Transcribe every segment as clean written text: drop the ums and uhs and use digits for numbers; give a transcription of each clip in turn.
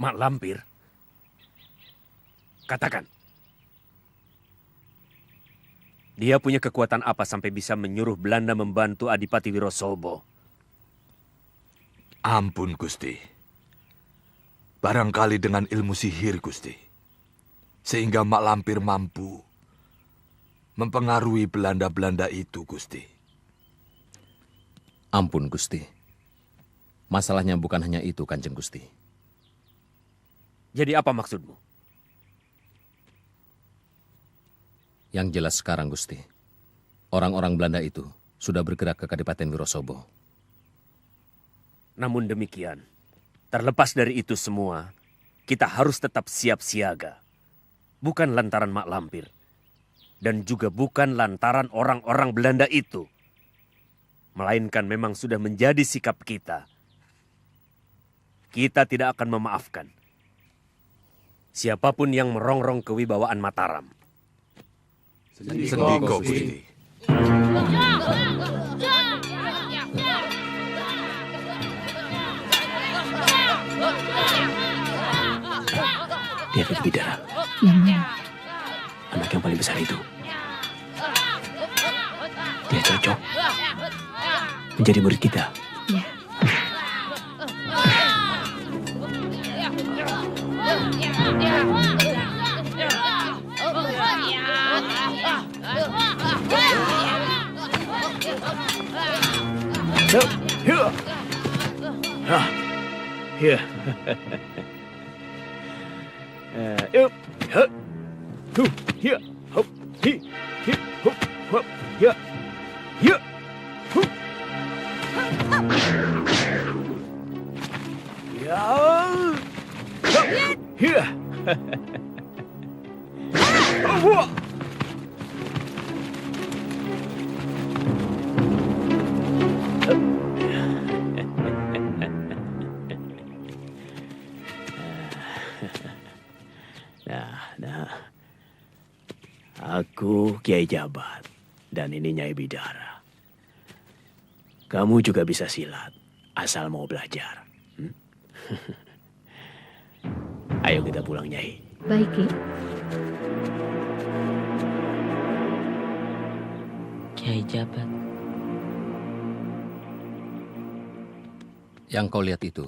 Mak Lampir? Katakan. Dia punya kekuatan apa sampai bisa menyuruh Belanda membantu Adipati Wirosobo? Ampun, Gusti. Barangkali dengan ilmu sihir, Gusti. Sehingga Mak Lampir mampu mempengaruhi Belanda-Belanda itu, Gusti. Ampun, Gusti. Masalahnya bukan hanya itu, Kanjeng Gusti. Jadi apa maksudmu? Yang jelas sekarang, Gusti, orang-orang Belanda itu sudah bergerak ke Kadipaten Wirosobo. Namun demikian, terlepas dari itu semua, kita harus tetap siap siaga. Bukan lantaran Mak Lampir. Dan juga bukan lantaran orang-orang Belanda itu. Melainkan memang sudah menjadi sikap kita. Kita tidak akan memaafkan siapapun yang merongrong kewibawaan Mataram. Sendiko, Gusti. Dia Fit Bidara. Anak yang paling besar itu. Dia cocok menjadi murid kita. Ya. Aku Kiai Jabat, dan ini Nyai Bidara. Kamu juga bisa silat, asal mau belajar. Ayo kita pulang, Nyai. Baik, Ki. Kiai Jabat. Yang kau lihat itu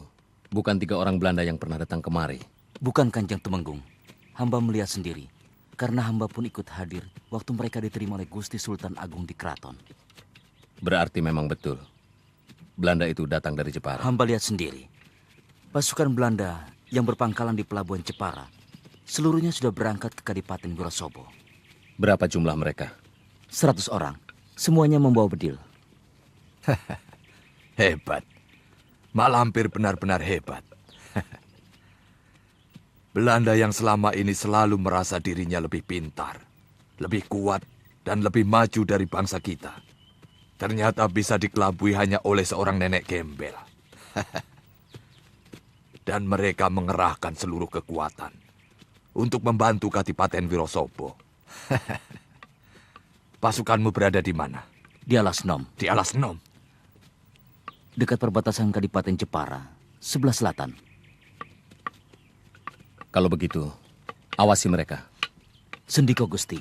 bukan 3 orang Belanda yang pernah datang kemari. Bukan Kanjeng Temenggung. Hamba melihat sendiri. Karena hamba pun ikut hadir waktu mereka diterima oleh Gusti Sultan Agung di keraton. Berarti memang betul. Belanda itu datang dari Jepara. Hamba lihat sendiri. Pasukan Belanda yang berpangkalan di pelabuhan Jepara seluruhnya sudah berangkat ke Kadipaten Wirosobo. Berapa jumlah mereka? 100 orang. Semuanya membawa bedil. Hebat. Mak Lampir benar-benar hebat. Belanda yang selama ini selalu merasa dirinya lebih pintar, lebih kuat, dan lebih maju dari bangsa kita. Ternyata bisa dikelabui hanya oleh seorang nenek gembel. Dan mereka mengerahkan seluruh kekuatan untuk membantu Kadipaten Wirosobo. Pasukanmu berada di mana? Di Alas Nom. Di Alas Nom. Dekat perbatasan Kadipaten Jepara, sebelah selatan. Kalau begitu, awasi mereka. Sendiko Gusti.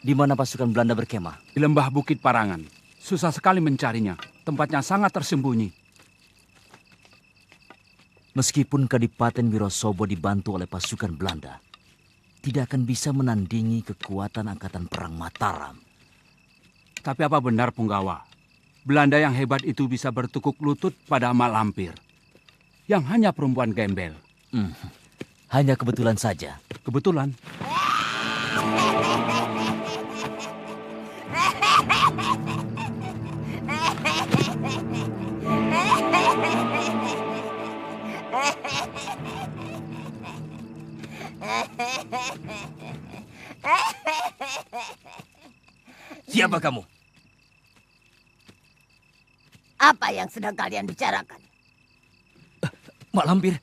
Di mana pasukan Belanda berkemah? Di lembah Bukit Parangan. Susah sekali mencarinya. Tempatnya sangat tersembunyi. Meskipun Kadipaten Wirosobo dibantu oleh pasukan Belanda, tidak akan bisa menandingi kekuatan Angkatan Perang Mataram. Tapi apa benar, Punggawa? Belanda yang hebat itu bisa bertukuk lutut pada Mak Lampir. Yang hanya perempuan gembel. Hanya kebetulan saja. Kebetulan. Siapa kamu? Apa yang sedang kalian bicarakan? Mak Lampir.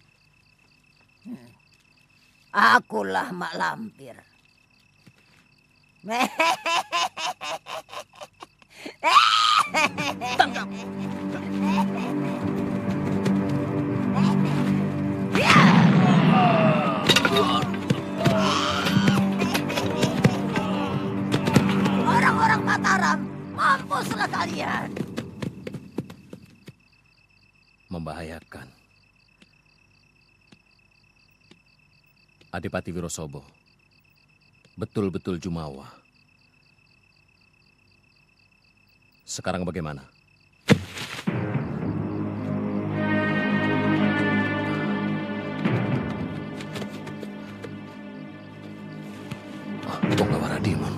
Akulah Mak Lampir. Tangkap. Orang-orang Mataram, mampuslah kalian. Membahayakan. Adipati Wirosobo, betul-betul jumawa. Sekarang bagaimana? Punggawa Radimon.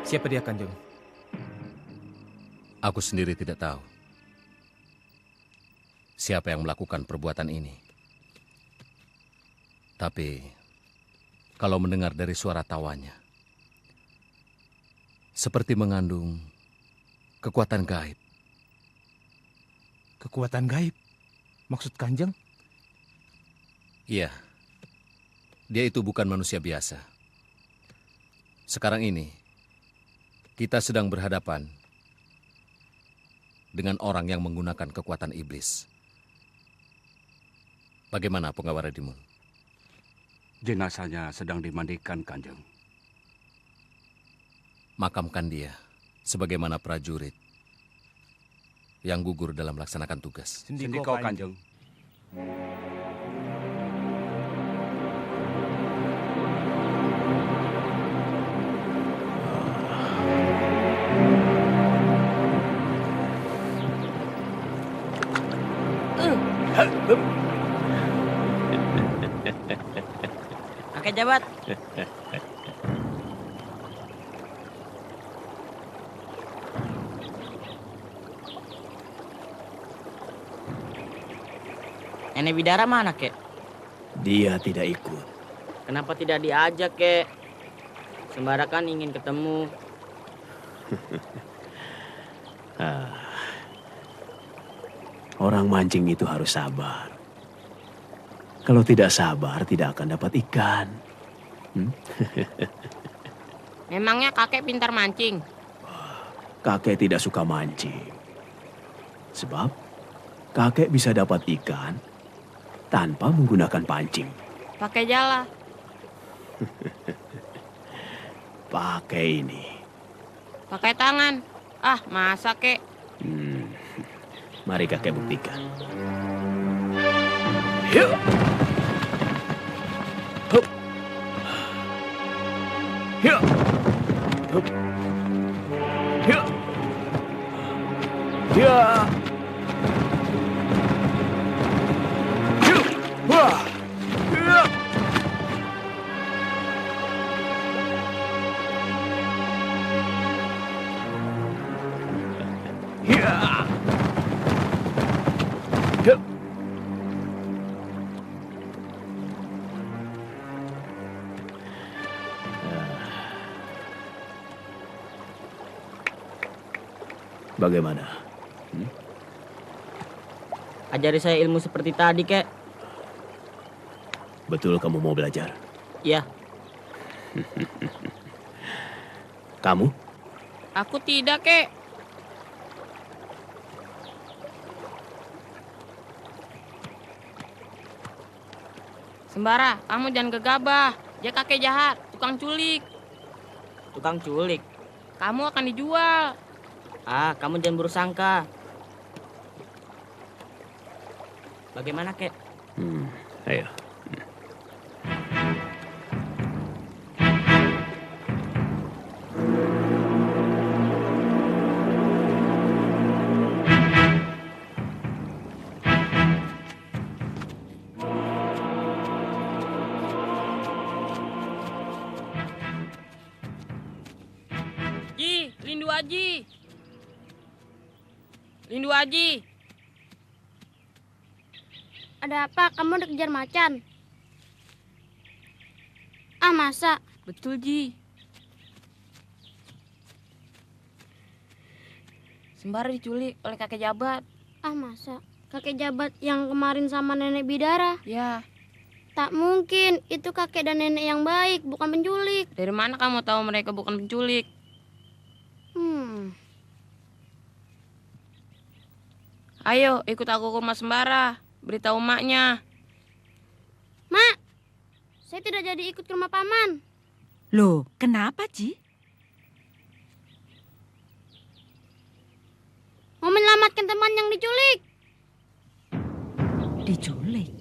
Siapa dia, Kanjeng? Aku sendiri tidak tahu siapa yang melakukan perbuatan ini. Tapi kalau mendengar dari suara tawanya, seperti mengandung kekuatan gaib. Kekuatan gaib? Maksud Kanjeng? Iya, dia itu bukan manusia biasa. Sekarang ini, kita sedang berhadapan dengan orang yang menggunakan kekuatan iblis. Bagaimana, Punggawa Radimun? Jenazahnya sedang dimandikan, Kanjeng. Makamkan dia sebagaimana prajurit yang gugur dalam melaksanakan tugas. Sendiko, Kanjeng. Kakek Jabat. Nenek Bidara mana, Kek? Dia tidak ikut. Kenapa tidak diajak, kek? Sembara kan ingin ketemu. Orang mancing itu harus sabar. Kalau tidak sabar, tidak akan dapat ikan. Memangnya kakek pintar mancing? Kakek tidak suka mancing. Sebab kakek bisa dapat ikan tanpa menggunakan pancing. Pakai jala. Pakai ini. Pakai tangan. Ah, masa, kek? Mari kakek buktikan. Yuk. Hup. Yuk. Hup. Yuk. Ya. Yuk. Wah. Ya. Ya. Yuk. Bagaimana? Ajari saya ilmu seperti tadi, kek. Betul kamu mau belajar? Iya. Kamu? Aku tidak, kek. Sembara, kamu jangan gegabah. Dia kakek jahat, tukang culik. Tukang culik? Kamu akan dijual. Ah, kamu jangan bersangka. Bagaimana, kek? Ayo. Ji, Lindu Aji. Lindu Aji. Ada apa? Kamu udah kejar macan? Ah, masa? Betul, Ji. Sembara diculik oleh kakek jabat. Ah, masa? Kakek jabat yang kemarin sama nenek bidara? Ya. Tak mungkin, itu kakek dan nenek yang baik, bukan penculik. Dari mana kamu tahu mereka bukan penculik? Ayo, ikut aku ke rumah Sembara. Beritahu maknya. Mak, saya tidak jadi ikut ke rumah paman. Loh, kenapa, Ji? Mau menyelamatkan teman yang diculik. Diculik?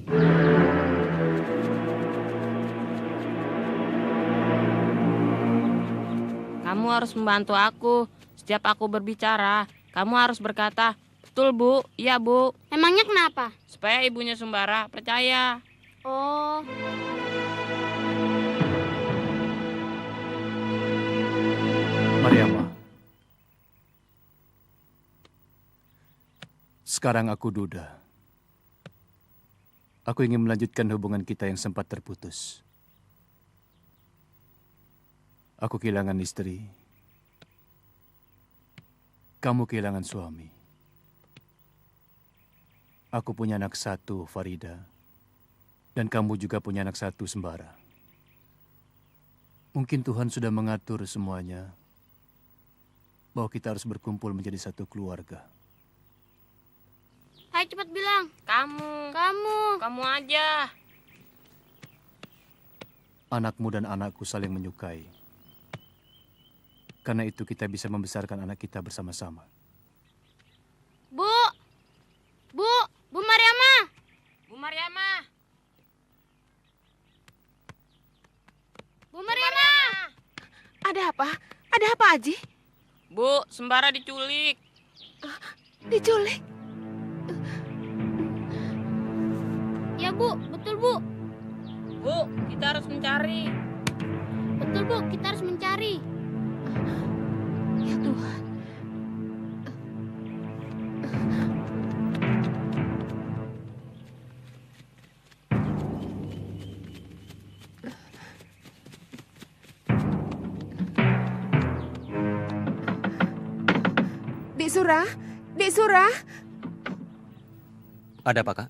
Kamu harus membantu aku. Setiap aku berbicara, kamu harus berkata, betul, Bu. Iya, Bu. Emangnya kenapa? Supaya ibunya Sembara percaya. Oh. Mariama. Sekarang aku Duda. Aku ingin melanjutkan hubungan kita yang sempat terputus. Aku kehilangan istri. Kamu kehilangan suami. Aku punya anak satu, Farida. Dan kamu juga punya anak satu, Sembara. Mungkin Tuhan sudah mengatur semuanya, bahwa kita harus berkumpul menjadi satu keluarga. Hai, cepat bilang. Kamu. Kamu aja. Anakmu dan anakku saling menyukai. Karena itu kita bisa membesarkan anak kita bersama-sama. Bu Mariama. Bu Mariama. Bu Mariama. Ada apa? Ada apa, Aji? Bu, Sembara diculik. Diculik? Ya, Bu. Betul, Bu. Bu, kita harus mencari. Betul, Bu. Kita harus mencari. Ya Tuhan. Dik Sura, Dik Sura, Ada apa, Kak?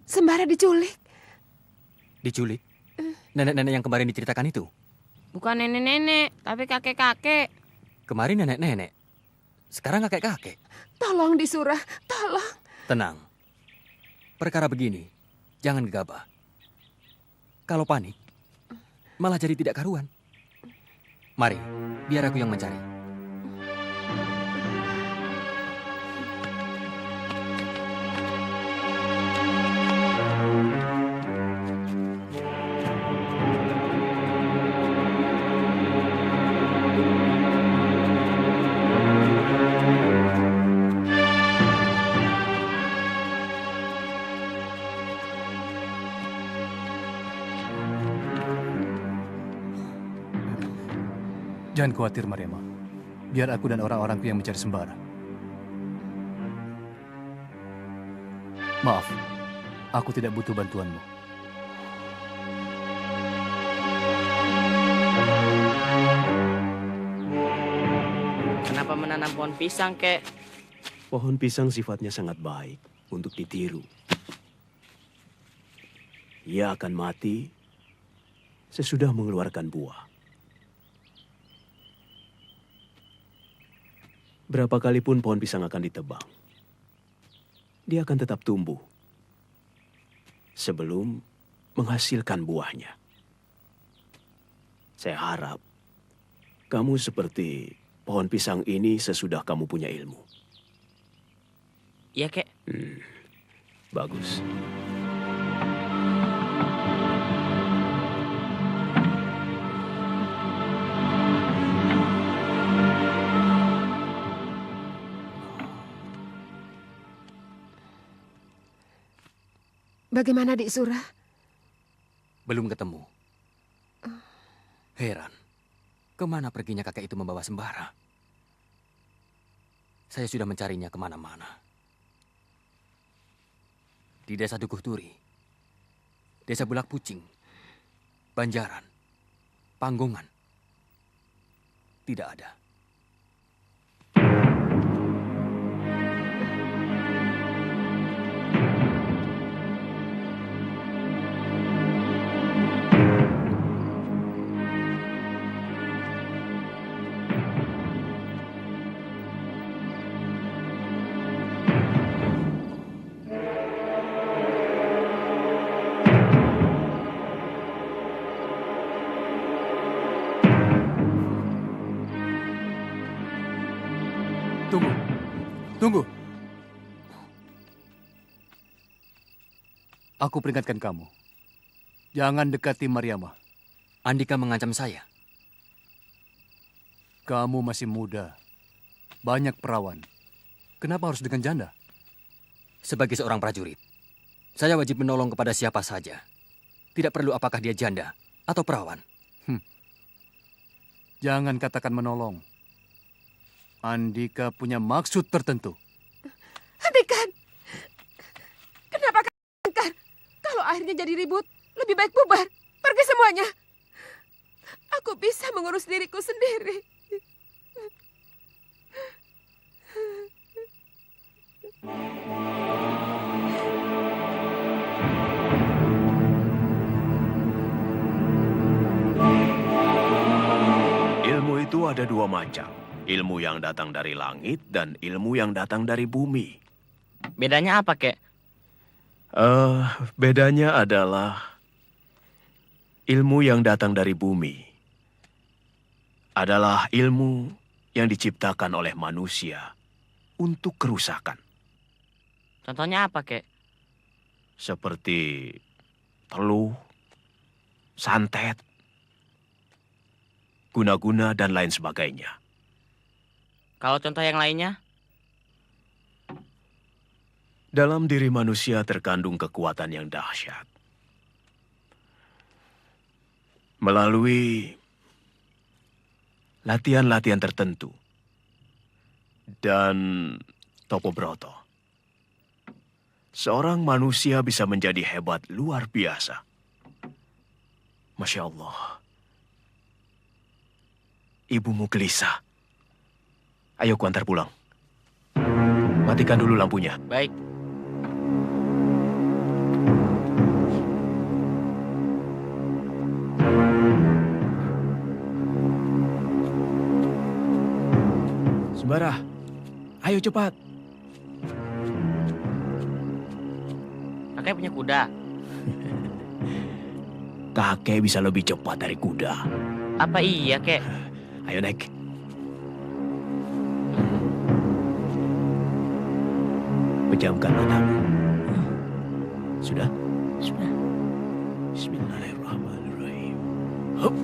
Sembara diculik. Diculik? Nenek-nenek yang kemarin diceritakan itu? Bukan nenek-nenek, tapi kakek-kakek. Kemarin nenek-nenek. Sekarang kakek-kakek. Tolong Dik Sura, tolong. Tenang. Perkara begini, jangan gegabah. Kalau panik, malah jadi tidak karuan. Mari, biar aku yang mencari. Jangan khawatir, Mariama. Biar aku dan orang-orangku yang mencari Sembara. Maaf, aku tidak butuh bantuanmu. Kenapa menanam pohon pisang, kek? Pohon pisang sifatnya sangat baik untuk ditiru. Ia akan mati sesudah mengeluarkan buah. Berapa kali pun pohon pisang akan ditebang, dia akan tetap tumbuh sebelum menghasilkan buahnya. Saya harap kamu seperti pohon pisang ini sesudah kamu punya ilmu. Iya, kek. Bagus. Bagaimana Dik Sura? Belum ketemu. Heran, kemana perginya kakek itu membawa Sembara? Saya sudah mencarinya kemana-mana. Di desa Dukuh Turi, desa Bulak Pucing, Banjaran, Panggongan. Tidak ada. Tunggu. Aku peringatkan kamu. Jangan dekati Mariama. Andika mengancam saya. Kamu masih muda. Banyak perawan. Kenapa harus dengan janda? Sebagai seorang prajurit, saya wajib menolong kepada siapa saja. Tidak perlu apakah dia janda atau perawan. Jangan katakan menolong. Andika punya maksud tertentu. Hentikan! Kenapa kangkar? Kalau akhirnya jadi ribut, lebih baik bubar. Pergi semuanya. Aku bisa mengurus diriku sendiri. Ilmu itu ada dua macam. Ilmu yang datang dari langit dan ilmu yang datang dari bumi. Bedanya apa, kek? Bedanya adalah ilmu yang datang dari bumi adalah ilmu yang diciptakan oleh manusia untuk kerusakan. Contohnya apa, kek? Seperti teluh, santet, guna-guna, dan lain sebagainya. Kalau contoh yang lainnya? Dalam diri manusia terkandung kekuatan yang dahsyat. Melalui latihan-latihan tertentu dan Topo Broto, seorang manusia bisa menjadi hebat luar biasa. Masya Allah. Ibumu gelisah. Ayo ku antar pulang. Matikan dulu lampunya. Baik. Sembara, ayo cepat. Kakek punya kuda. Kakek bisa lebih cepat dari kuda. Apa iya, Kek? Ayo naik. Pejamkan matamu. Sudah? Sudah. Bismillahirrahmanirrahim. Hup.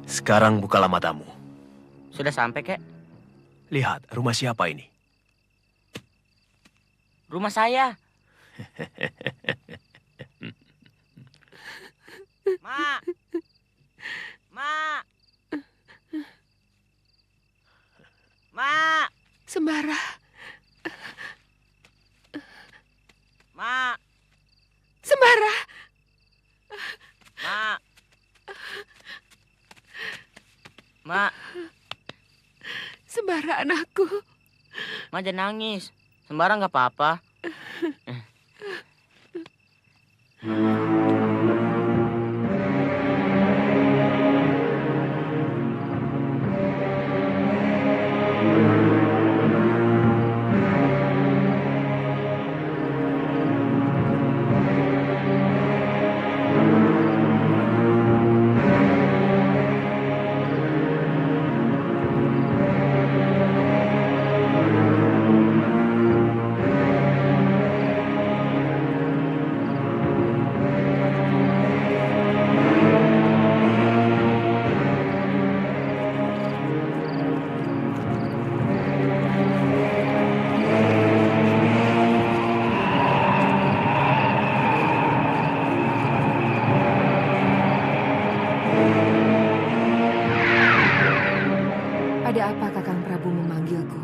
Sekarang bukalah matamu. Sudah sampai, Kek? Lihat, rumah siapa ini? Rumah saya. Mak. Mak. Mak. Sembara. Mak. Sembara. Mak. Mak. Sembara anakku. Mak jangan nangis. Sembara nggak apa-apa. Ada apa Kakang Prabu memanggilku?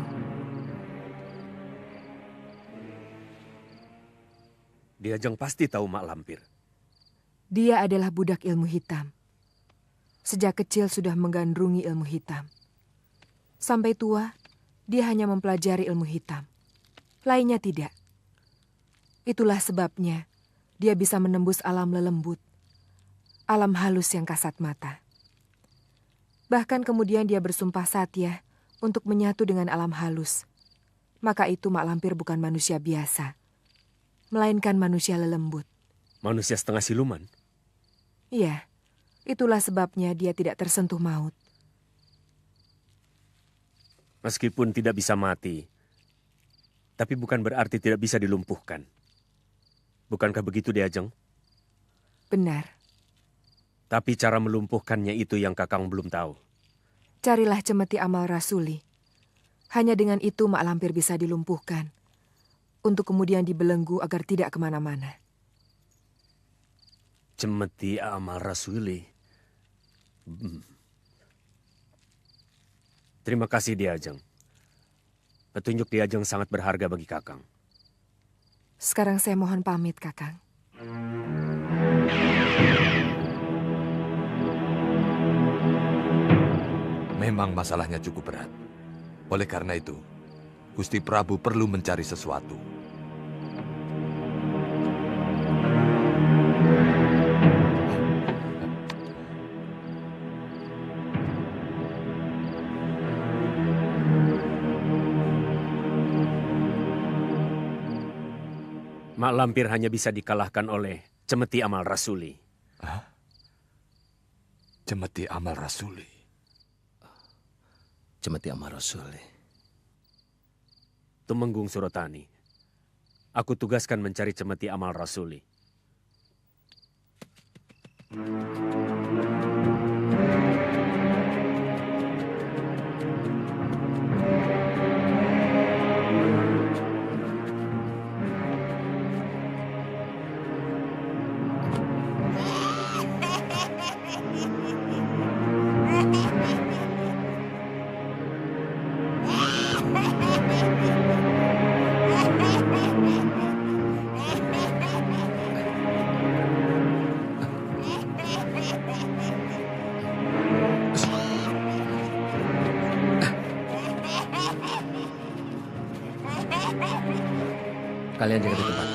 Diajeng pasti tahu Mak Lampir. Dia adalah budak ilmu hitam. Sejak kecil sudah menggandrungi ilmu hitam. Sampai tua, dia hanya mempelajari ilmu hitam. Lainnya tidak. Itulah sebabnya dia bisa menembus alam lelembut, alam halus yang kasat mata. Bahkan kemudian dia bersumpah satya untuk menyatu dengan alam halus. Maka itu Mak Lampir bukan manusia biasa, melainkan manusia lelembut. Manusia setengah siluman? Iya, itulah sebabnya dia tidak tersentuh maut. Meskipun tidak bisa mati, tapi bukan berarti tidak bisa dilumpuhkan. Bukankah begitu, Diajeng? Benar. Tapi cara melumpuhkannya itu yang Kakang belum tahu. Carilah cemeti amal rasuli. Hanya dengan itu Mak Lampir bisa dilumpuhkan. Untuk kemudian dibelenggu agar tidak kemana-mana. Cemeti amal rasuli. Terima kasih, Diajeng. Petunjuk Diajeng sangat berharga bagi Kakang. Sekarang saya mohon pamit, Kakang. Memang masalahnya cukup berat. Oleh karena itu, Gusti Prabu perlu mencari sesuatu. Mak Lampir hanya bisa dikalahkan oleh cemeti amal rasuli. Hah? Cemeti amal rasuli? Cemeti amal rasuli. Tumenggung Surotani. Aku tugaskan mencari cemeti amal rasuli. Kalian jaga di tempat.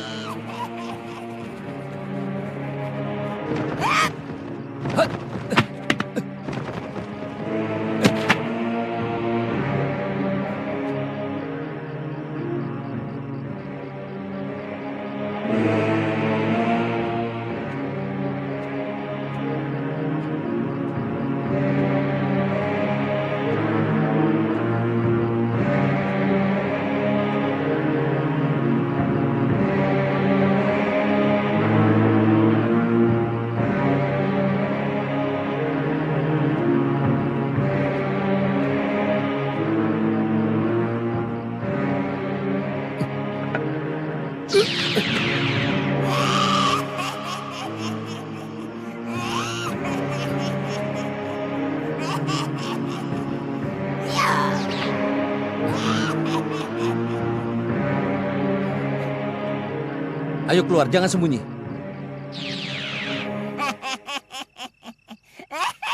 Ayo keluar, jangan sembunyi.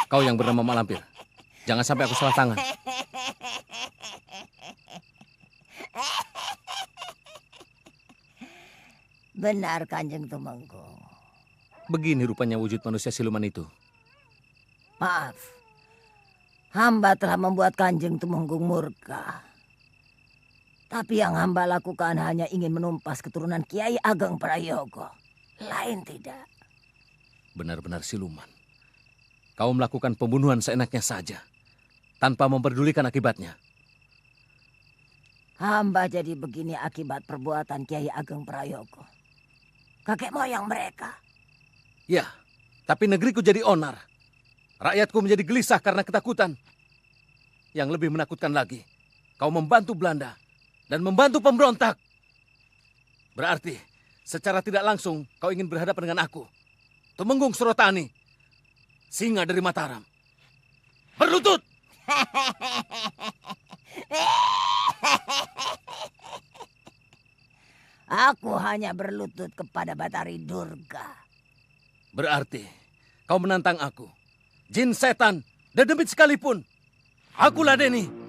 Kau yang bernama Mak Lampir. Jangan sampai aku salah tangan. Benar, Kanjeng Tumenggung. Begini rupanya wujud manusia siluman itu. Maaf, hamba telah membuat Kanjeng Tumenggung murka. Tapi yang hamba lakukan hanya ingin menumpas keturunan Kiai Ageng Prayogo. Lain tidak. Benar-benar siluman. Kau melakukan pembunuhan seenaknya saja, tanpa memperdulikan akibatnya. Hamba jadi begini akibat perbuatan Kiai Ageng Prayogo. Kakek moyang mereka. Ya, tapi negeriku jadi onar. Rakyatku menjadi gelisah karena ketakutan. Yang lebih menakutkan lagi, kau membantu Belanda dan membantu pemberontak. Berarti, secara tidak langsung kau ingin berhadapan dengan aku, Tumenggung Surotani, singa dari Mataram. Berlutut! Aku hanya berlutut kepada Batari Durga. Berarti, kau menantang aku. Jin setan, dedemit sekalipun. Aku ladeni.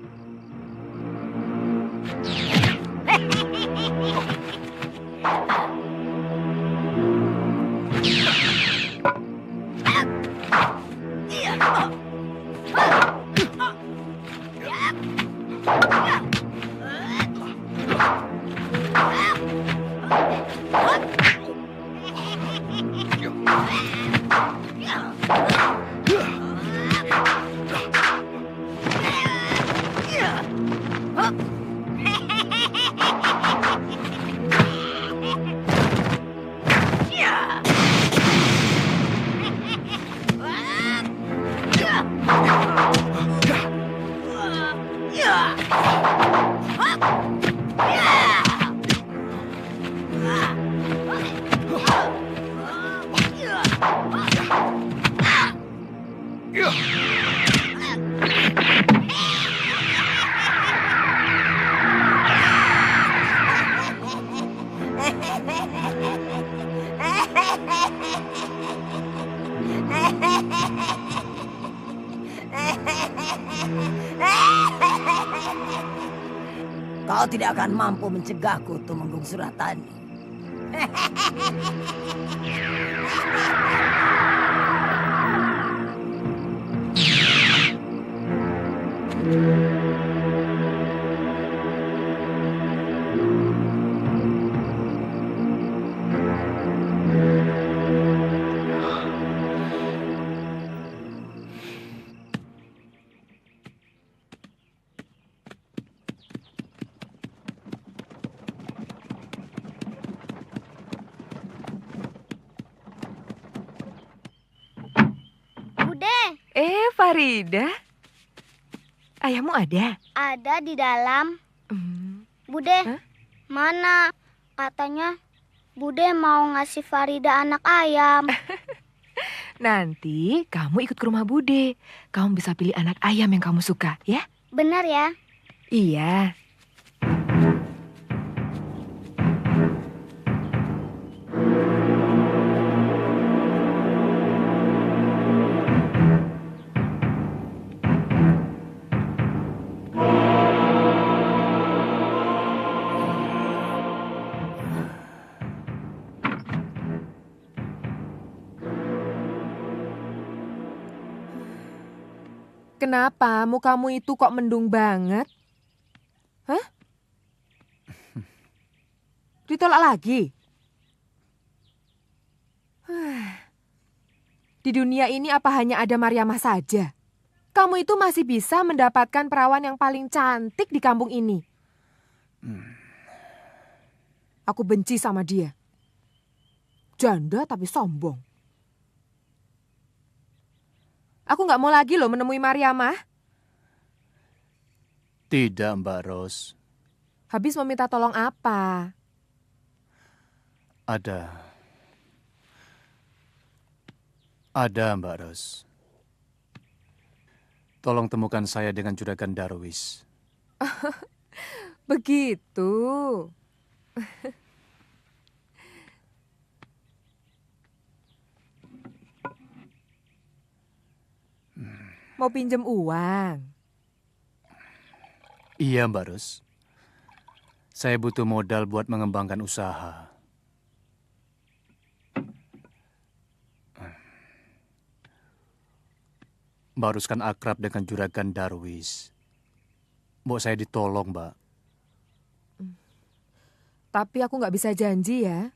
Kau tidak akan mampu mencegahku, Tumenggung Suratani. Farida, ayahmu ada? Ada di dalam. Bude, mana? Katanya Bude mau ngasih Farida anak ayam. Nanti kamu ikut ke rumah Bude. Kamu bisa pilih anak ayam yang kamu suka, ya? Benar ya? Iya. Kenapa mukamu itu kok mendung banget? Hah? Ditolak lagi? Di dunia ini apa hanya ada Mariamah saja? Kamu itu masih bisa mendapatkan perawan yang paling cantik di kampung ini. Aku benci sama dia. Janda tapi sombong. Aku nggak mau lagi loh menemui Mariamah. Tidak, Mbak Ros. Habis meminta tolong apa? Ada, Mbak Ros. Tolong temukan saya dengan Juragan Darwis. Begitu. Mau pinjam uang? Iya, Mbak Ros. Saya butuh modal buat mengembangkan usaha. Mbak Ros kan akrab dengan Juragan Darwis. Mau saya ditolong, Mbak. Tapi aku nggak bisa janji ya.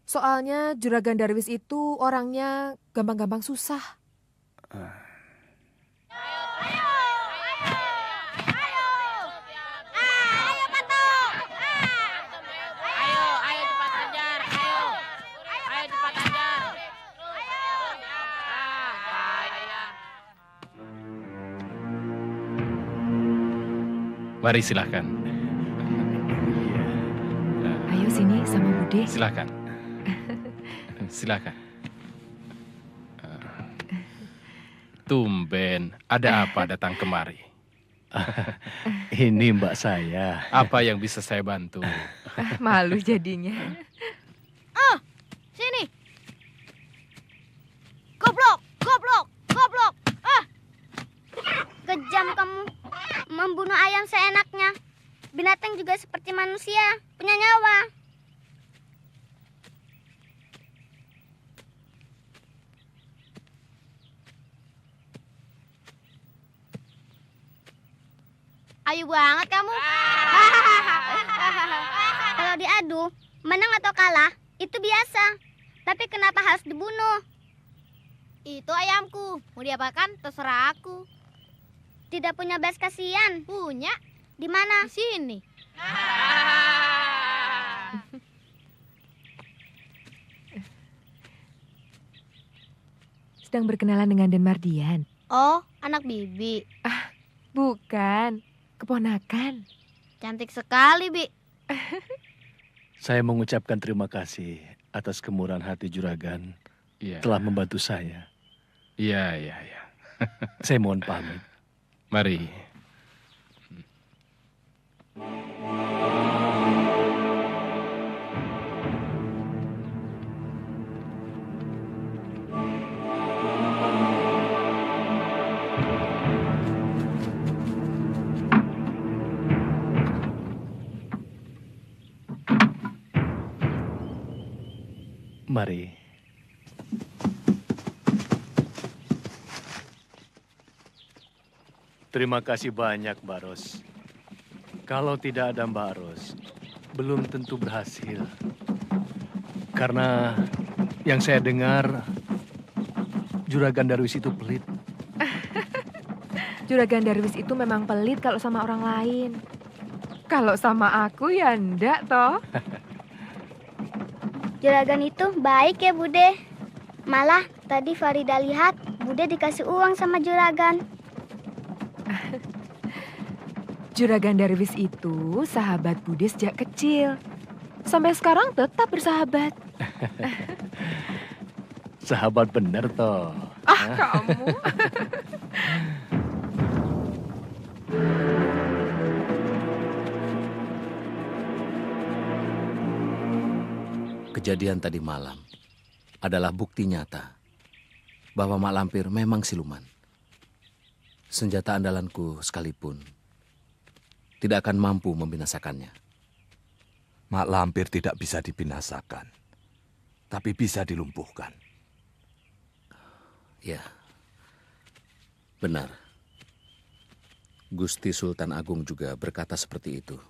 Soalnya Juragan Darwis itu orangnya gampang-gampang susah. Mari silahkan. Ayo sini sama Bude. Silahkan. Silahkan. Tumben, ada apa datang kemari? Ini mbak saya. Apa yang bisa saya bantu? Malu jadinya. Oh, sini. Goblok, goblok, goblok. Ah, kejam kamu. Membunuh ayam seenaknya. Binatang juga seperti manusia, punya nyawa. Ayu banget kamu. Kalau diadu, menang atau kalah, itu biasa. Tapi kenapa harus dibunuh? Itu ayamku. Mau diapakan, terserah aku. Tidak punya belas kasihan. Punya. Di mana? Di sini. Sedang berkenalan dengan Den Mardian. Oh, anak bibi. Bukan, keponakan. Cantik sekali, Bi. Saya mengucapkan terima kasih atas kemurahan hati Juragan telah membantu saya. Iya. Saya mohon pamit. Mari. Mari. Terima kasih banyak, Mbak Ros. Kalau tidak ada Mbak Ros, belum tentu berhasil. Karena yang saya dengar, Juragan Darwis itu pelit. Juragan Darwis itu memang pelit kalau sama orang lain. Kalau sama aku ya enggak toh. Juragan itu baik ya, Bude. Malah tadi Farida lihat Bude dikasih uang sama Juragan. Juragan Darwis itu sahabat Bude sejak kecil. Sampai sekarang tetap bersahabat. Sahabat bener toh. Kamu. Kejadian tadi malam adalah bukti nyata bahwa Mak Lampir memang siluman. Senjata andalanku sekalipun tidak akan mampu membinasakannya. Mak Lampir tidak bisa dibinasakan, tapi bisa dilumpuhkan. Ya, benar. Gusti Sultan Agung juga berkata seperti itu.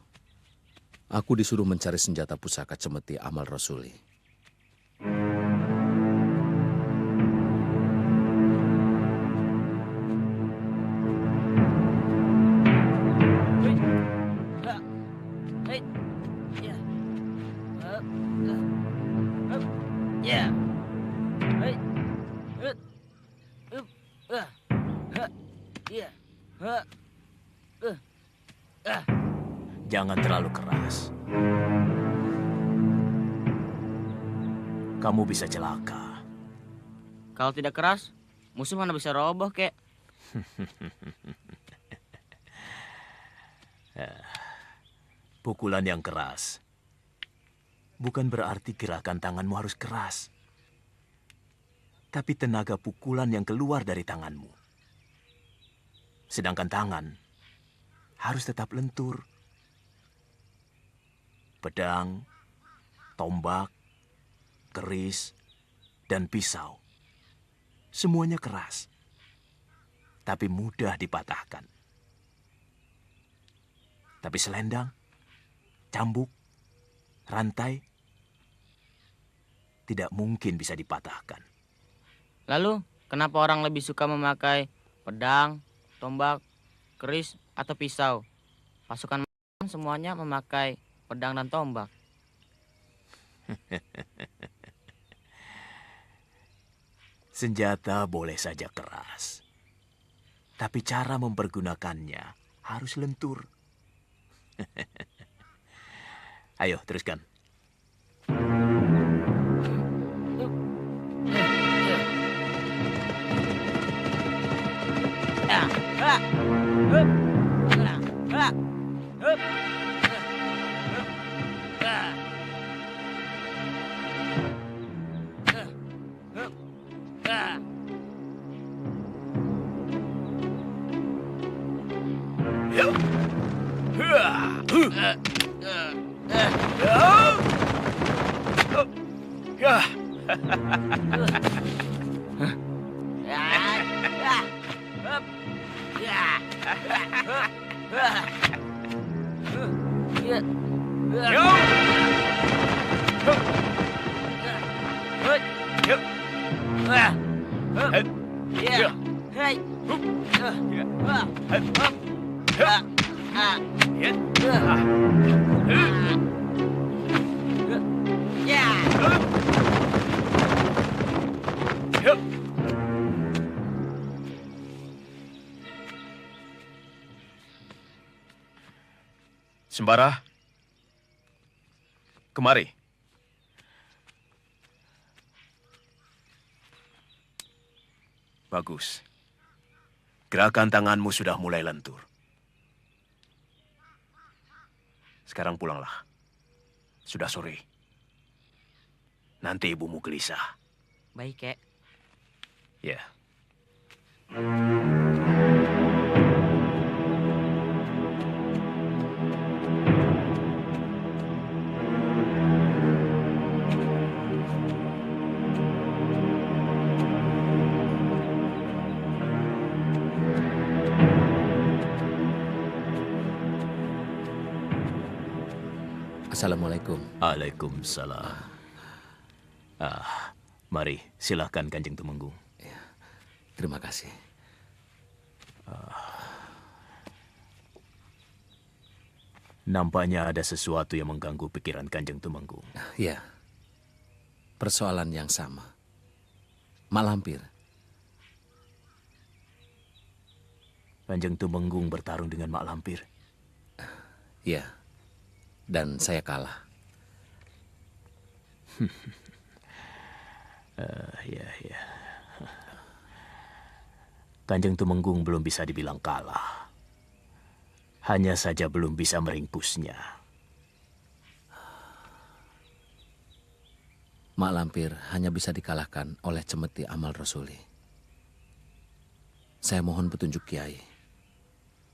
Aku disuruh mencari senjata pusaka cemeti Amal Rasuli. Jangan terlalu keras. Kamu bisa celaka. Kalau tidak keras, musuh mana bisa roboh, kek? Pukulan yang keras bukan berarti gerakan tanganmu harus keras. Tapi tenaga pukulan yang keluar dari tanganmu. Sedangkan tangan harus tetap lentur. Pedang, tombak, keris, dan pisau. Semuanya keras, tapi mudah dipatahkan. Tapi selendang, cambuk, rantai, tidak mungkin bisa dipatahkan. Lalu, kenapa orang lebih suka memakai pedang, tombak, keris, atau pisau? Pasukan semuanya memakai pedang dan tombak. Senjata boleh saja keras, tapi cara mempergunakannya harus lentur. Ayo, teruskan. Sembara, kemari. Bagus. Gerakan tanganmu sudah mulai lentur. Sekarang pulanglah. Sudah sore. Nanti ibumu gelisah. Baik, kek. Ya. Assalamualaikum. Waalaikumsalam. Mari, silahkan Kanjeng Tumenggung. Ya, terima kasih. Nampaknya ada sesuatu yang mengganggu pikiran Kanjeng Tumenggung. Ya, persoalan yang sama. Mak Lampir. Kanjeng Tumenggung bertarung dengan Mak Lampir. Ya, dan saya kalah. Ya. Kanjeng Tumenggung belum bisa dibilang kalah. Hanya saja belum bisa meringkusnya. Mak Lampir hanya bisa dikalahkan oleh cemeti Amal Rasuli. Saya mohon petunjuk Kiai.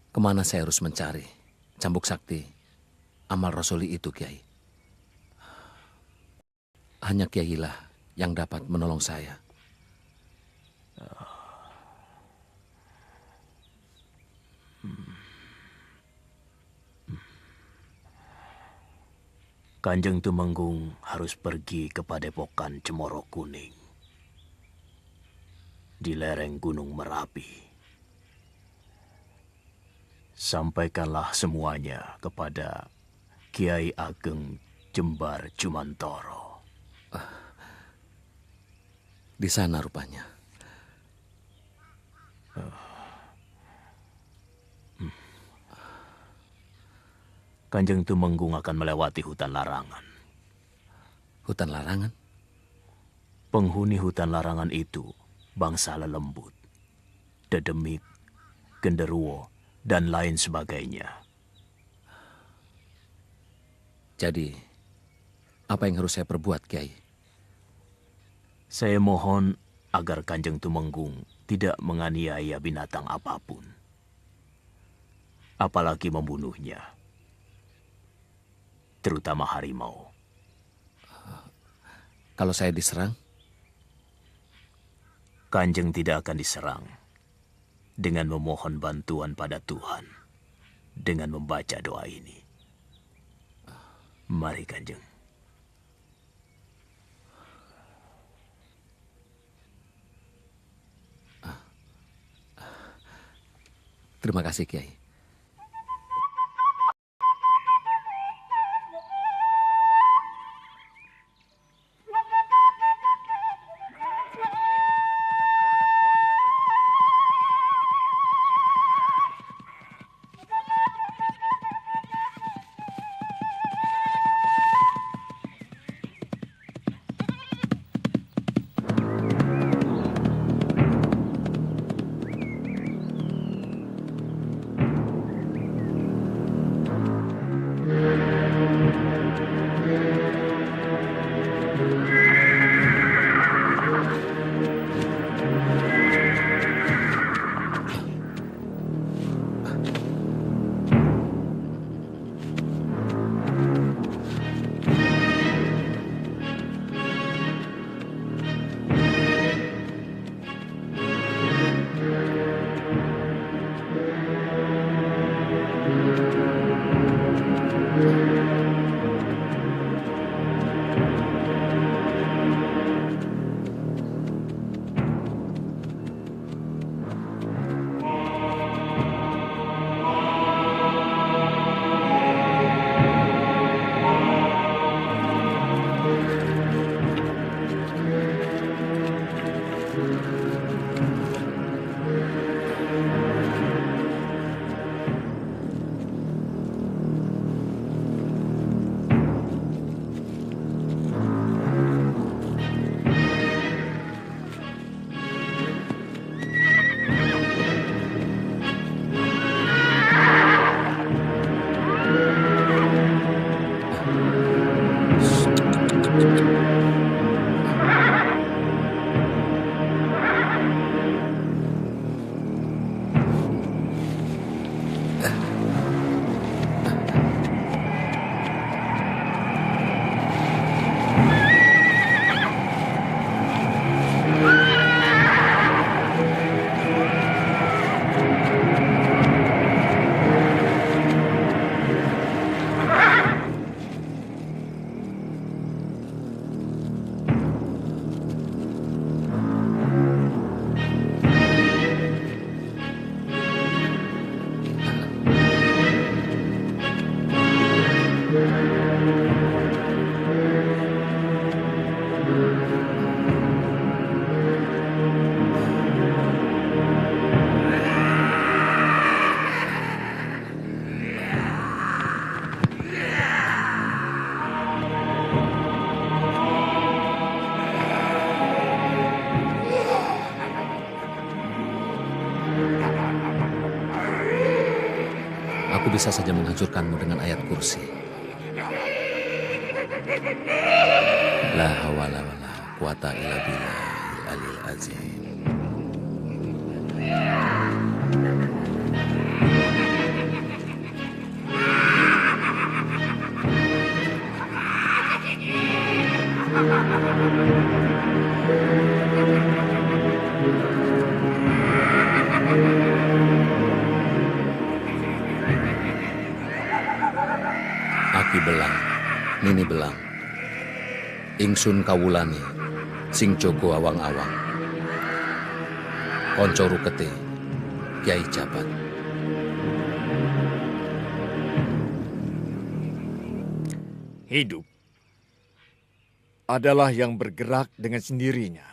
Kemana saya harus mencari cambuk sakti Amal Rasuli itu, Kiai? Hanya Kiai lah yang dapat menolong saya. Kanjeng Tumenggung harus pergi ke Padepokan Cemoro Kuning di lereng Gunung Merapi. Sampaikanlah semuanya kepada Kiai Ageng Jembar Jumantoro. Di sana rupanya. Kanjeng Tumenggung akan melewati hutan larangan. Hutan larangan? Penghuni hutan larangan itu bangsa lelembut, dedemit, genderuwo, dan lain sebagainya. Jadi, apa yang harus saya perbuat, Kiai? Saya mohon agar Kanjeng Tumenggung tidak menganiaya binatang apapun, apalagi membunuhnya, terutama harimau. Kalau saya diserang? Kanjeng tidak akan diserang dengan memohon bantuan pada Tuhan dengan membaca doa ini. Mari, Kanjeng. Terima kasih, Kiai. Aku bisa saja menghancurkanmu dengan ayat kursi. La hawala wa la quwata illa billahil aliyil azim. Aki belang Nini Belang, Ingsun Kawulani, Sing Jogo Awang-awang, Konco Rukete, Kiai Jabat. Hidup adalah yang bergerak dengan sendirinya.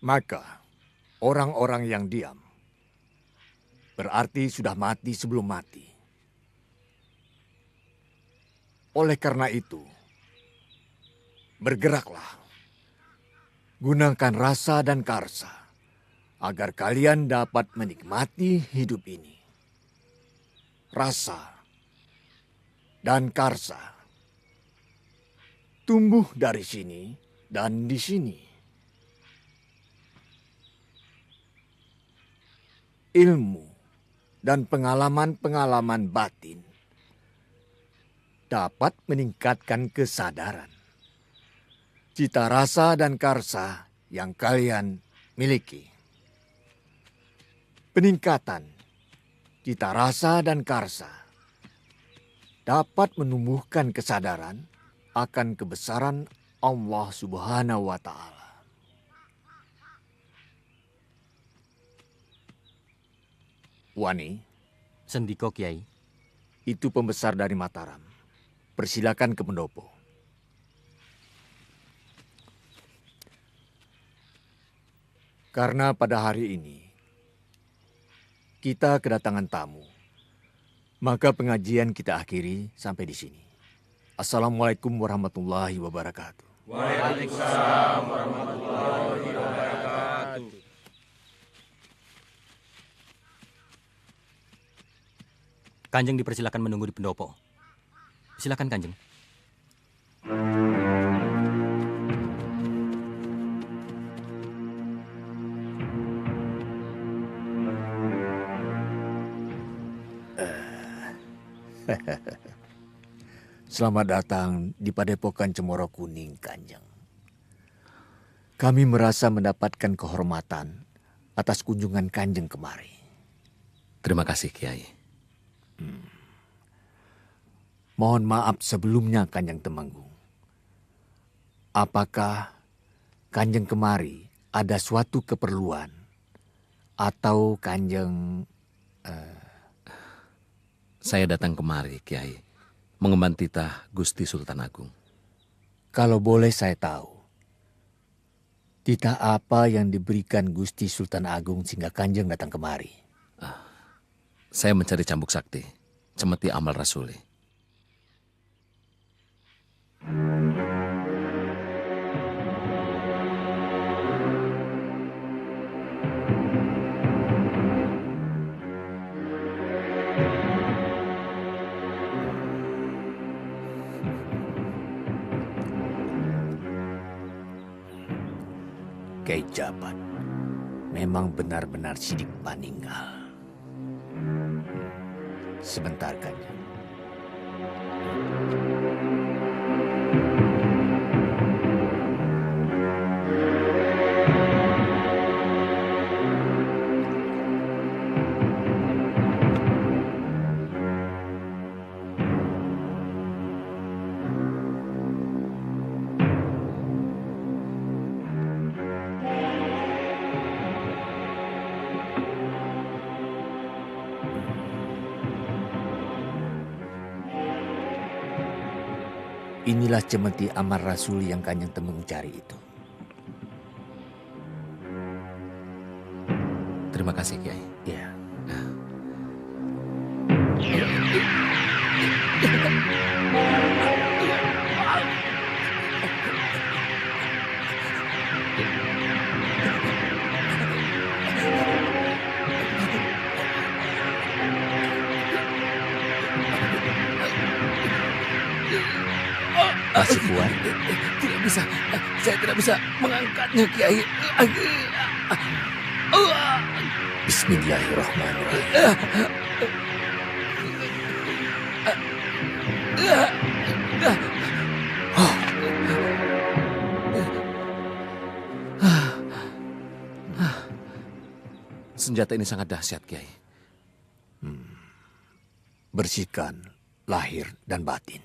Maka, orang-orang yang diam berarti sudah mati sebelum mati. Oleh karena itu, bergeraklah. Gunakan rasa dan karsa agar kalian dapat menikmati hidup ini. Rasa dan karsa tumbuh dari sini dan di sini. Ilmu dan pengalaman-pengalaman batin dapat meningkatkan kesadaran. Cita rasa dan karsa yang kalian miliki. Peningkatan cita rasa dan karsa dapat menumbuhkan kesadaran akan kebesaran Allah Subhanahu wa Ta'ala. Wani, Sendiko Kiai. Itu pembesar dari Mataram. Persilakan ke pendopo. Karena pada hari ini kita kedatangan tamu, maka pengajian kita akhiri sampai di sini. Assalamualaikum warahmatullahi wabarakatuh. Waalaikumsalam warahmatullahi wabarakatuh. Kanjeng dipersilakan menunggu di pendopo. Silakan Kanjeng. Selamat datang di Padepokan Cemoro Kuning, Kanjeng. Kami merasa mendapatkan kehormatan atas kunjungan Kanjeng kemari. Terima kasih, Kiai. Mohon maaf sebelumnya, Kanjeng Temenggung. Apakah Kanjeng kemari ada suatu keperluan atau Kanjeng... Saya datang kemari, Kiai, mengemban titah Gusti Sultan Agung. Kalau boleh saya tahu, titah apa yang diberikan Gusti Sultan Agung sehingga Kanjeng datang kemari? Saya mencari cambuk sakti, cemeti amal rasuli. Kiai Jabat memang benar-benar sidik paninggal. Sebentar, Kanjeng. Inilah cemeti amar rasul yang Kanjeng Temenggung cari itu. Terima kasih, Kiai. Ya. Masih kuat? Tidak bisa, saya tidak bisa mengangkatnya, Kiai. Bismillahirrahmanirrahim. Senjata ini sangat dahsyat, Kiai. Bersihkan lahir dan batin.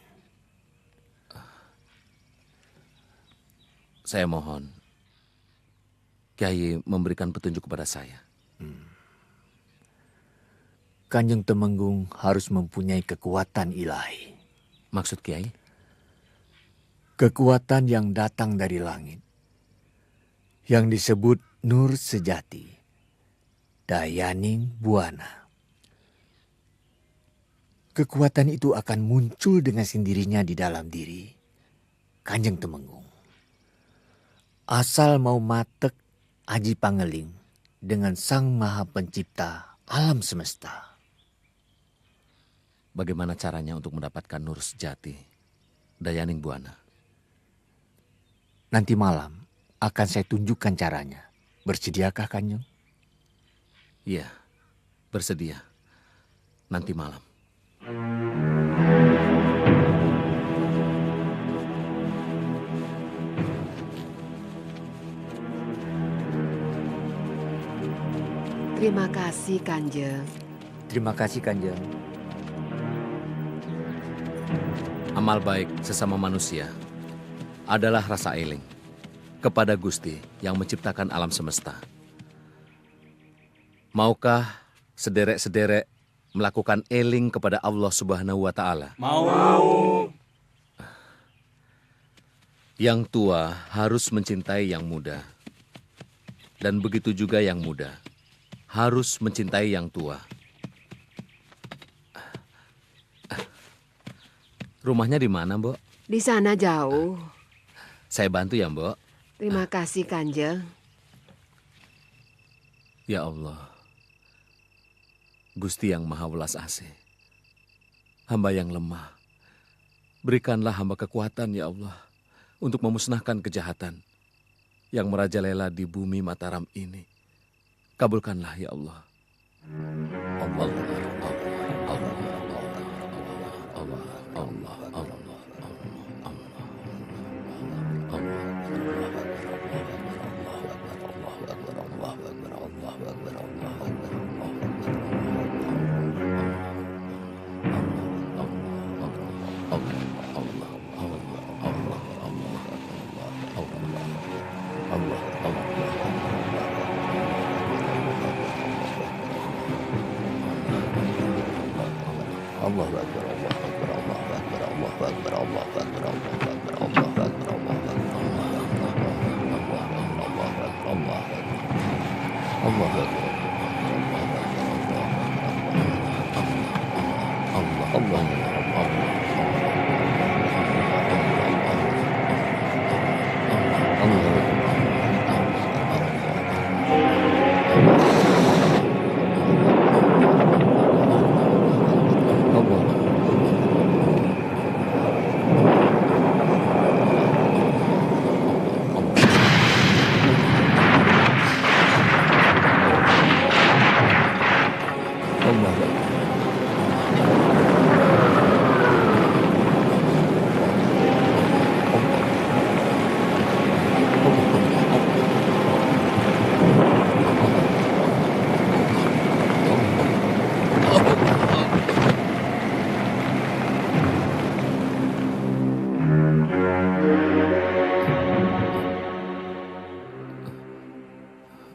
Saya mohon, Kiai memberikan petunjuk kepada saya. Kanjeng Temenggung harus mempunyai kekuatan ilahi. Maksud Kiai? Kekuatan yang datang dari langit. Yang disebut nur sejati. Dayaning Buana. Kekuatan itu akan muncul dengan sendirinya di dalam diri Kanjeng Temenggung. Asal mau matek aji pangeling dengan Sang Maha Pencipta alam semesta. Bagaimana caranya untuk mendapatkan nur sejati, Dayaning Buana? Nanti malam akan saya tunjukkan caranya. Bersediakah Kanjeng? Iya, bersedia. Nanti malam. Terima kasih, Kanjeng. Terima kasih, Kanjeng. Amal baik sesama manusia adalah rasa eling kepada Gusti yang menciptakan alam semesta. Maukah sederek-sederek melakukan eling kepada Allah Subhanahu wa Ta'ala? Mau. Yang tua harus mencintai yang muda, dan begitu juga yang muda harus mencintai yang tua. Rumahnya di mana, Mbok? Di sana jauh. Saya bantu ya, Mbok. Terima kasih, Kanjeng. Ya Allah, Gusti yang Maha Welas Asih, hamba yang lemah, berikanlah hamba kekuatan ya Allah untuk memusnahkan kejahatan yang merajalela di bumi Mataram ini. Kabulkanlah ya Allah. Allah,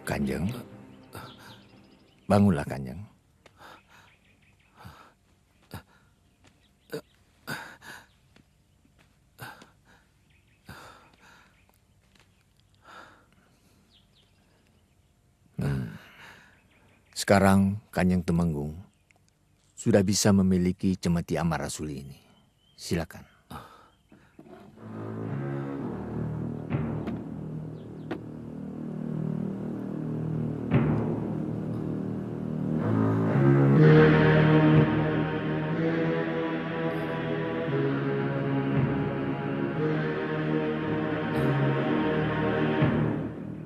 Kanjeng, bangunlah Kanjeng. Sekarang Kanjeng Temenggung sudah bisa memiliki cemeti Amar Rasul ini. Silakan.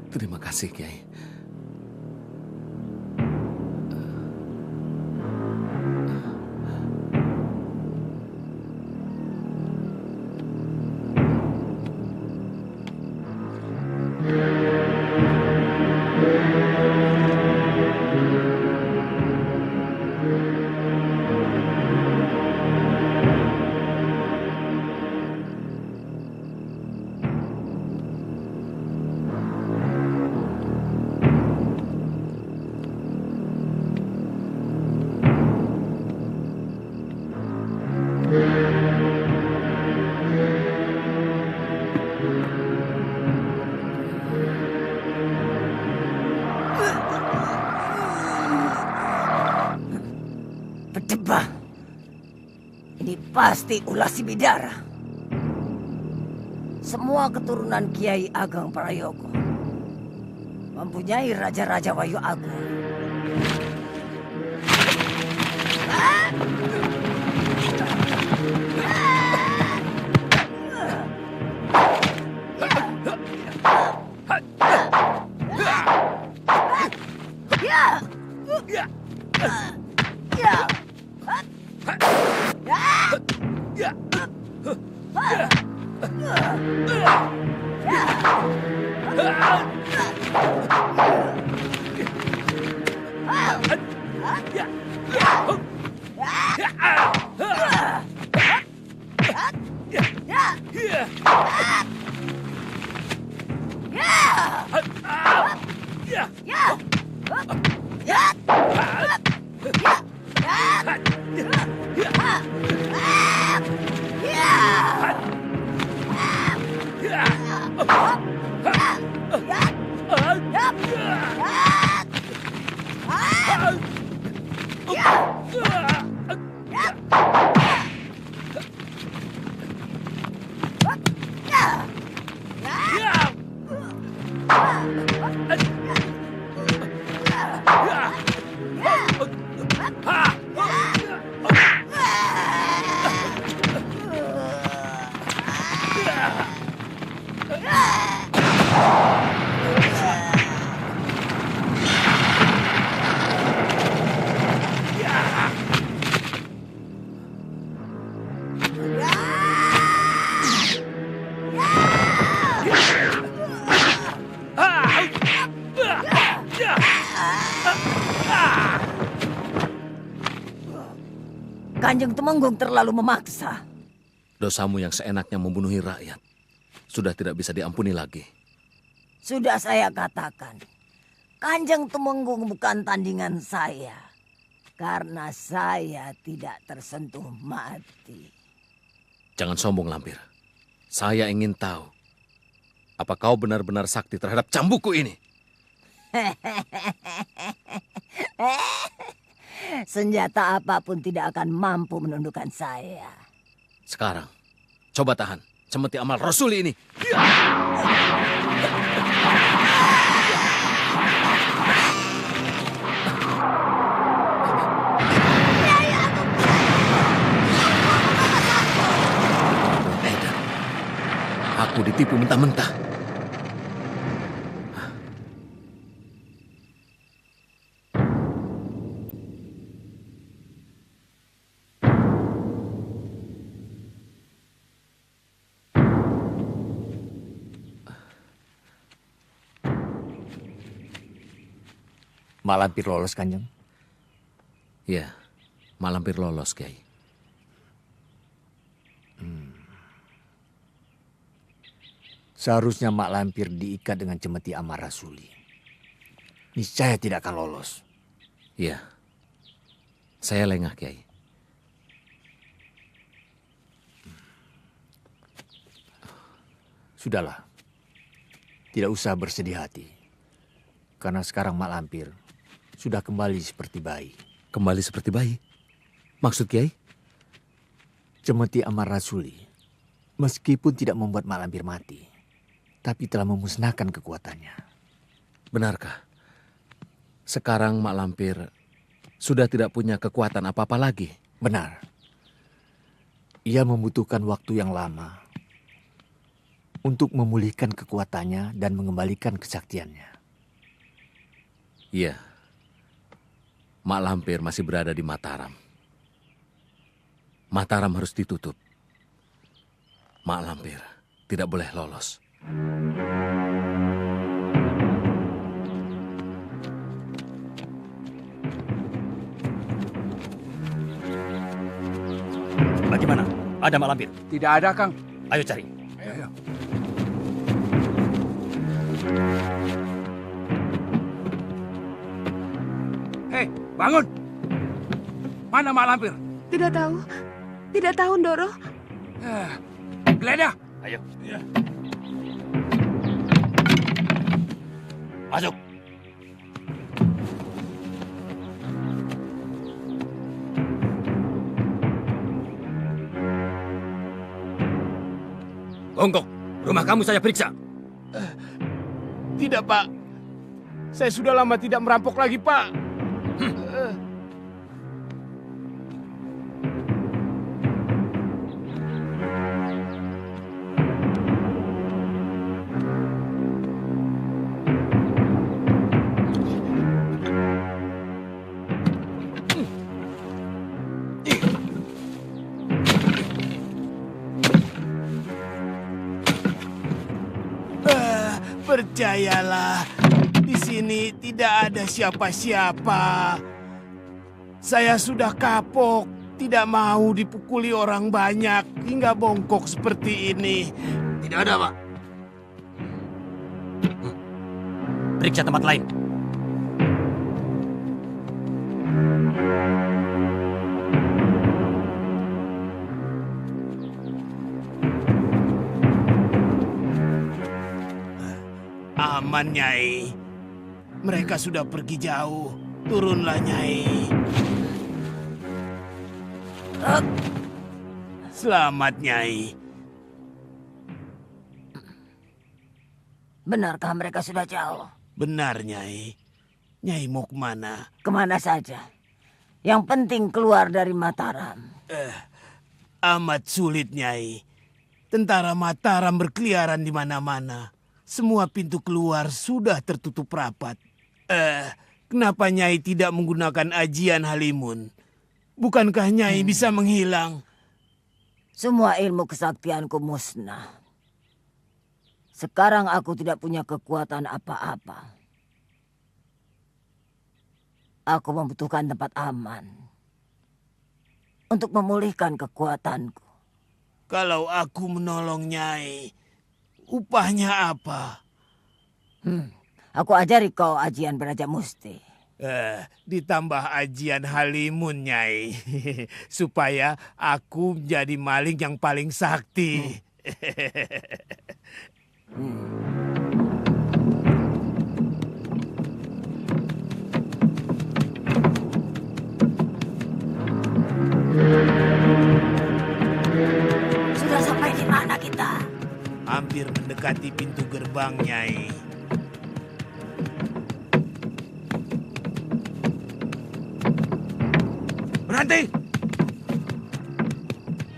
Terima kasih, Kiai. Debah. Ini pasti ulah si Bidara. Semua keturunan Kiai Ageng Prayogo mempunyai raja-raja Wayu Agung. Kanjeng Temenggung terlalu memaksa. Dosamu yang seenaknya membunuhi rakyat sudah tidak bisa diampuni lagi. Sudah saya katakan, Kanjeng Temenggung bukan tandingan saya. Karena saya tidak tersentuh mati. Jangan sombong, Lampir. Saya ingin tahu, apa kau benar-benar sakti terhadap cambukku ini? Senjata apapun tidak akan mampu menundukkan saya. Sekarang, coba tahan cemeti amal Rasuli ini. Aku ditipu mentah-mentah. Mak Lampir lolos, Kanjeng? Ya, Mak Lampir lolos, Kiai. Seharusnya Mak Lampir diikat dengan cemeti amal Rasuli. Niscaya tidak akan lolos. Iya, saya lengah, Kiai. Sudahlah, tidak usah bersedih hati. Karena sekarang Mak Lampir sudah kembali seperti bayi. Kembali seperti bayi? Maksud Kiai? Cemeti amal Rasuli, meskipun tidak membuat Mak Lampir mati, tapi telah memusnahkan kekuatannya. Benarkah? Sekarang Mak Lampir sudah tidak punya kekuatan apa-apa lagi? Benar. Ia membutuhkan waktu yang lama untuk memulihkan kekuatannya dan mengembalikan kesaktiannya. Iya. Mak Lampir masih berada di Mataram. Mataram harus ditutup. Mak Lampir tidak boleh lolos. Bagaimana? Ada Mak Lampir? Tidak ada, Kang. Ayo cari. Ayo. Hei, bangun! Mana Mak Lampir? Tidak tahu. Tidak tahu, Ndoro. Geledah! Ayo. Ya. Masuk. Bongkok, rumah kamu saya periksa. Tidak, Pak. Saya sudah lama tidak merampok lagi, Pak. Percayalah, di sini tidak ada siapa-siapa. Saya sudah kapok, tidak mau dipukuli orang banyak hingga bongkok seperti ini. Tidak ada, Pak. Periksa tempat lain. Aman, Nyai. Mereka sudah pergi jauh. Turunlah, Nyai. Selamat, Nyai. Benarkah mereka sudah jauh? Benar, Nyai. Nyai mau kemana? Kemana saja. Yang penting keluar dari Mataram. Amat sulit, Nyai. Tentara Mataram berkeliaran di mana-mana. Semua pintu keluar sudah tertutup rapat. Kenapa Nyai tidak menggunakan ajian Halimun? Bukankah Nyai bisa menghilang? Semua ilmu kesaktianku musnah. Sekarang aku tidak punya kekuatan apa-apa. Aku membutuhkan tempat aman untuk memulihkan kekuatanku. Kalau aku menolong Nyai, upahnya apa? Aku ajari kau ajian Beraja Musti. Ditambah ajian Halimun, Nyai. Supaya aku menjadi maling yang paling sakti. Sudah sampai di mana kita? Hampir mendekati pintu gerbang, Nyai. Berhenti!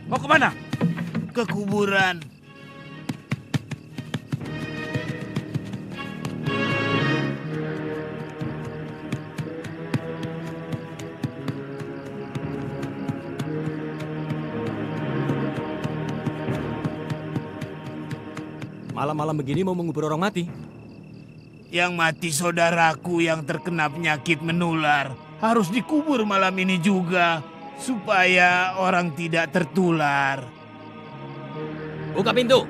Mau kemana? Ke kuburan. Malam-malam begini mau mengubur orang mati? Yang mati saudaraku yang terkena penyakit menular. Harus dikubur malam ini juga. Supaya orang tidak tertular. Buka pintu.